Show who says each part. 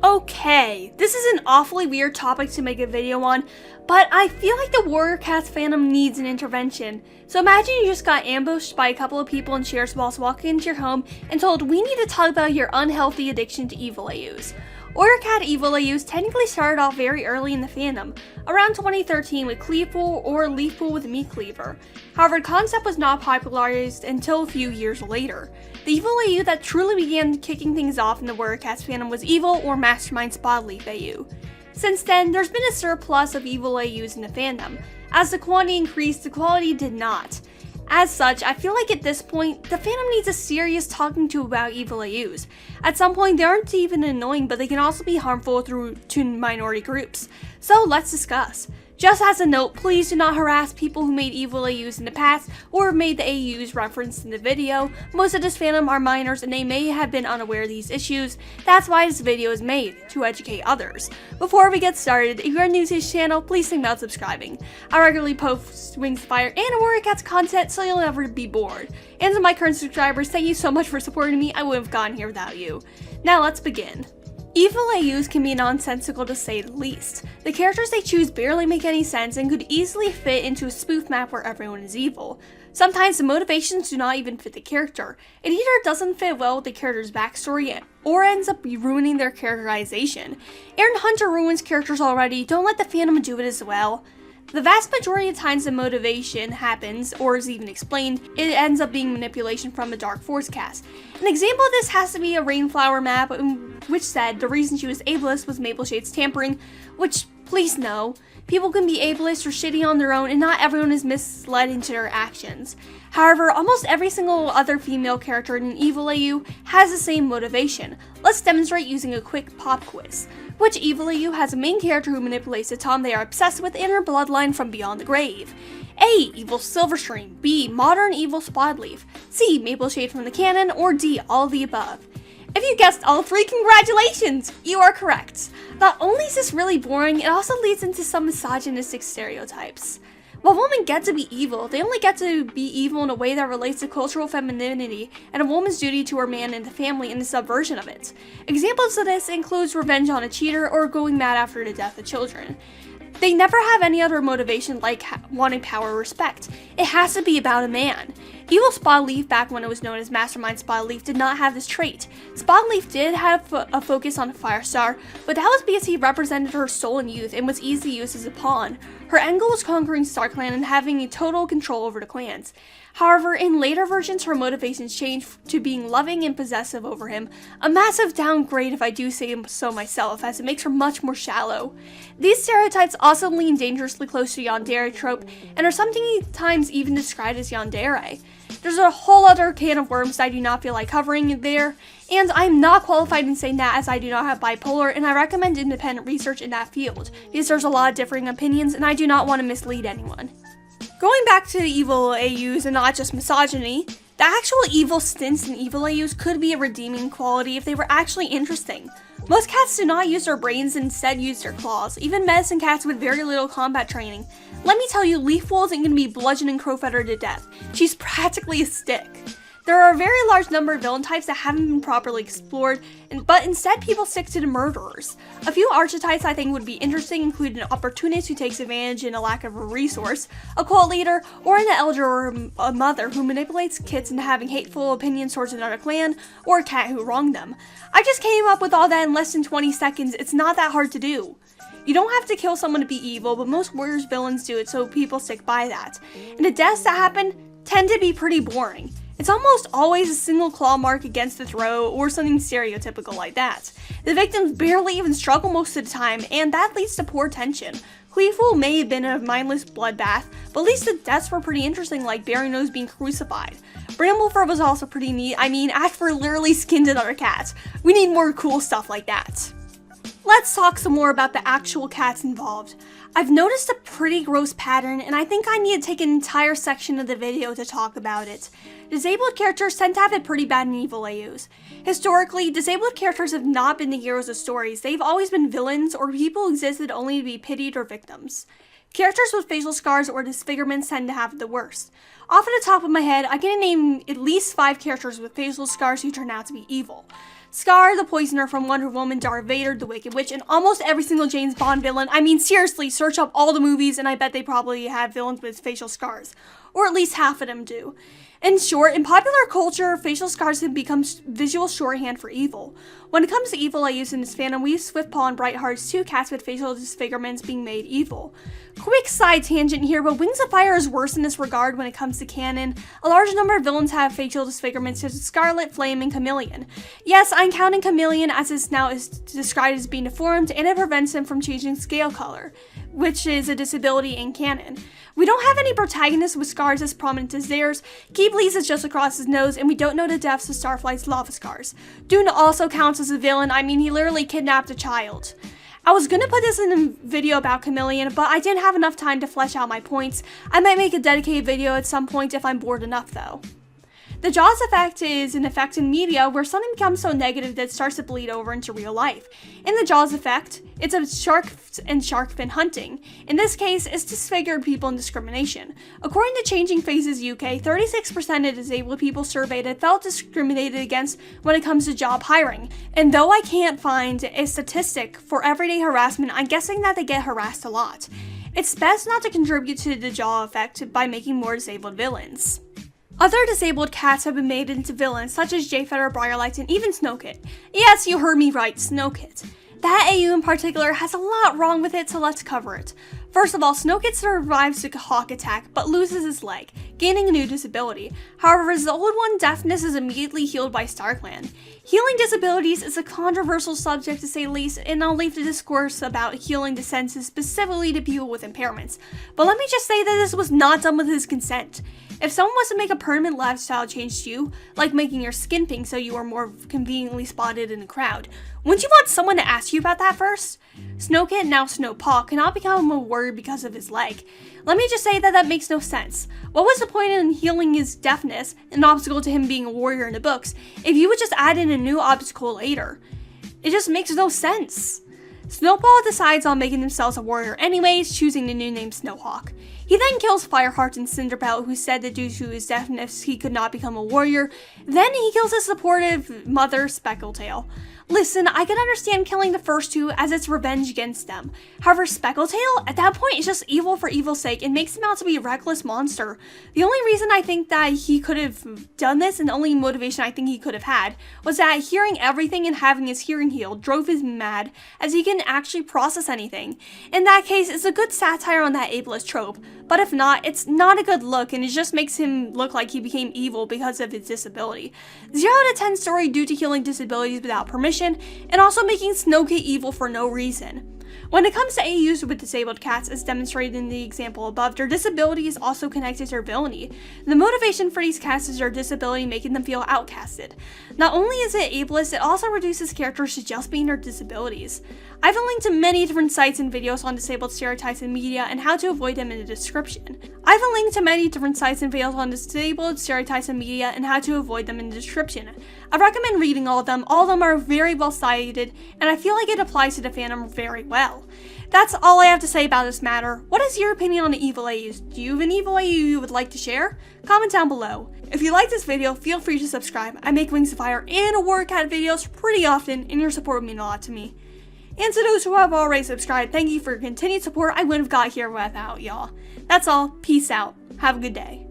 Speaker 1: Okay, this is an awfully weird topic to make a video on, but I feel like the Warrior Cats fandom needs an intervention. So imagine you just got ambushed by a couple of people in chairs whilst walking into your home and told, we need to talk about your unhealthy addiction to evil AUs. Warrior Cat evil AUs technically started off very early in the fandom, around 2013 with Cleavepool or Leafpool with Meat Cleaver. However, the concept was not popularized until a few years later. The evil AU that truly began kicking things off in the Warrior Cats fandom was Evil or Mastermind Spodleaf AU. Since then, there's been a surplus of evil AUs in the fandom. As the quantity increased, the quality did not. As such, I feel like at this point, the fandom needs a serious talking to about evil AUs. At some point, they aren't even annoying, but they can also be harmful to minority groups. So let's discuss. Just as a note, please do not harass people who made evil AUs in the past or made the AUs referenced in the video. Most of this fandom are minors and they may have been unaware of these issues. That's why this video is made, to educate others. Before we get started, if you are new to this channel, please think about subscribing. I regularly post Wings of Fire and Warrior Cats content so you'll never be bored. And to my current subscribers, thank you so much for supporting me. I wouldn't have gotten here without you. Now let's begin. Evil AUs can be nonsensical to say the least. The characters they choose barely make any sense and could easily fit into a spoof map where everyone is evil. Sometimes the motivations do not even fit the character. It either doesn't fit well with the character's backstory or ends up ruining their characterization. Aaron Hunter ruins characters already, don't let the fandom do it as well. The vast majority of times the motivation happens, or is even explained, it ends up being manipulation from a Dark Force cast. An example of this has to be a Rainflower map, which said the reason she was ableist was Maple Shade's tampering, which, please no, people can be ableist or shitty on their own and not everyone is misled into their actions. However, almost every single other female character in an evil AU has the same motivation. Let's demonstrate using a quick pop quiz. Which evil AU has a main character who manipulates the Tom they are obsessed with and her bloodline from beyond the grave? A. Evil Silverstream. B. Modern Evil Spodleaf. C. Maple Shade from the canon. Or D. All of the above. If you guessed all three, congratulations! You are correct. Not only is this really boring, it also leads into some misogynistic stereotypes. While women get to be evil, they only get to be evil in a way that relates to cultural femininity and a woman's duty to her man and the family and the subversion of it. Examples of this includes revenge on a cheater or going mad after the death of children. They never have any other motivation like wanting power or respect. It has to be about a man. Evil Spodleaf, back when it was known as Mastermind Spodleaf, did not have this trait. Spodleaf did have a focus on Firestar, but that was because he represented her stolen youth and was easily used as a pawn. Her end goal was conquering StarClan and having total control over the clans. However, in later versions, her motivations changed to being loving and possessive over him, a massive downgrade if I do say so myself, as it makes her much more shallow. These stereotypes also lean dangerously close to yandere trope, and are sometimes even described as yandere. There's a whole other can of worms that I do not feel like covering there, and I'm not qualified in saying that as I do not have bipolar, and I recommend independent research in that field, because there's a lot of differing opinions, and I do not want to mislead anyone. Going back to the evil AUs and not just misogyny, the actual evil stints in evil AUs could be a redeeming quality if they were actually interesting. Most cats do not use their brains and instead use their claws, even medicine cats with very little combat training. Let me tell you, Leafpool isn't going to be bludgeoning Crowfeather to death. She's practically a stick. There are a very large number of villain types that haven't been properly explored, but instead people stick to the murderers. A few archetypes I think would be interesting include an opportunist who takes advantage in a lack of a resource, a cult leader, or an elder or a mother who manipulates kids into having hateful opinions towards another clan, or a cat who wronged them. I just came up with all that in less than 20 seconds, it's not that hard to do. You don't have to kill someone to be evil, but most Warriors villains do it, so people stick by that. And the deaths that happen tend to be pretty boring. It's almost always a single claw mark against the throat or something stereotypical like that. The victims barely even struggle most of the time, and that leads to poor tension. Cleavepool may have been a mindless bloodbath, but at least the deaths were pretty interesting, like Barrynose being crucified. Bramblefur was also pretty neat. I mean, Ashfur literally skinned another cat. We need more cool stuff like that. Let's talk some more about the actual cats involved. I've noticed a pretty gross pattern, and I think I need to take an entire section of the video to talk about it. Disabled characters tend to have it pretty bad in evil AUs. Historically, disabled characters have not been the heroes of stories. They've always been villains, or people who existed only to be pitied or victims. Characters with facial scars or disfigurements tend to have it the worst. Off the top of my head, I can name at least 5 characters with facial scars who turn out to be evil. Scar, the Poisoner from Wonder Woman, Darth Vader, the Wicked Witch, and almost every single James Bond villain. I mean, seriously, search up all the movies and I bet they probably have villains with facial scars. Or at least half of them do. In short, in popular culture, facial scars have become visual shorthand for evil. When it comes to evil I use in this fandom, we use Swiftpaw and Brightheart's two cats with facial disfigurements being made evil. Quick side tangent here, but Wings of Fire is worse in this regard when it comes to canon. A large number of villains have facial disfigurements such as Scarlet, Flame, and Chameleon. Yes, I'm counting Chameleon as it now is described as being deformed, and it prevents him from changing scale color, which is a disability in canon. We don't have any protagonists with scars as prominent as theirs. Keeblees is just across his nose, and we don't know the depths of Starflight's lava scars. Dune also counts as a villain. I mean, he literally kidnapped a child. I was gonna put this in a video about Chameleon, but I didn't have enough time to flesh out my points. I might make a dedicated video at some point if I'm bored enough though. The Jaws effect is an effect in media where something becomes so negative that it starts to bleed over into real life. In the Jaws effect, it's a shark and shark fin hunting. In this case, it's disfigured people and discrimination. According to Changing Faces UK, 36% of disabled people surveyed had felt discriminated against when it comes to job hiring. And though I can't find a statistic for everyday harassment, I'm guessing that they get harassed a lot. It's best not to contribute to the Jaws effect by making more disabled villains. Other disabled cats have been made into villains, such as Jayfeather, Briarlight, and even Snowkit. Yes, you heard me right, Snowkit. That AU in particular has a lot wrong with it, so let's cover it. First of all, Snowkit survives the hawk attack, but loses his leg, gaining a new disability. However, his old one, deafness, is immediately healed by Starkland. Healing disabilities is a controversial subject to say the least, and I'll leave the discourse about healing the senses specifically to people with impairments. But let me just say that this was not done with his consent. If someone was to make a permanent lifestyle change to you, like making your skin pink so you are more conveniently spotted in the crowd, wouldn't you want someone to ask you about that first? Snowkit, now Snowpaw, cannot become a warrior because of his leg. Let me just say that that makes no sense. What was the point in healing his deafness, an obstacle to him being a warrior in the books, if you would just add in a new obstacle later? It just makes no sense. Snowball decides on making themselves a warrior anyways, choosing the new name Snowhawk. He then kills Fireheart and Cinderbell, who said that due to his deafness he could not become a warrior. Then he kills his supportive mother, Speckletail. Listen, I can understand killing the first two as it's revenge against them. However, Speckletail, at that point, is just evil for evil's sake and makes him out to be a reckless monster. The only reason I think that he could have done this, and the only motivation I think he could have had, was that hearing everything and having his hearing healed drove him mad, as he can actually process anything. In that case, it's a good satire on that ableist trope, but if not, it's not a good look and it just makes him look like he became evil because of his disability. 0 to 10 story due to healing disabilities without permission, and also making Snowkit evil for no reason. When it comes to AUs with disabled cats, as demonstrated in the example above, their disability is also connected to their villainy. The motivation for these cats is their disability making them feel outcasted. Not only is it ableist, it also reduces characters to just being their disabilities. I've linked to many different sites and videos on disabled stereotypes in media and how to avoid them in the description. I recommend reading all of them. All of them are very well cited, and I feel like it applies to the fandom very well. That's all I have to say about this matter. What is your opinion on the evil AUs? Do you have an evil AU you would like to share? Comment down below. If you like this video, feel free to subscribe. I make Wings of Fire and Warrior Cat videos pretty often, and your support would mean a lot to me. And to those who have already subscribed, thank you for your continued support. I wouldn't have got here without y'all. That's all. Peace out. Have a good day.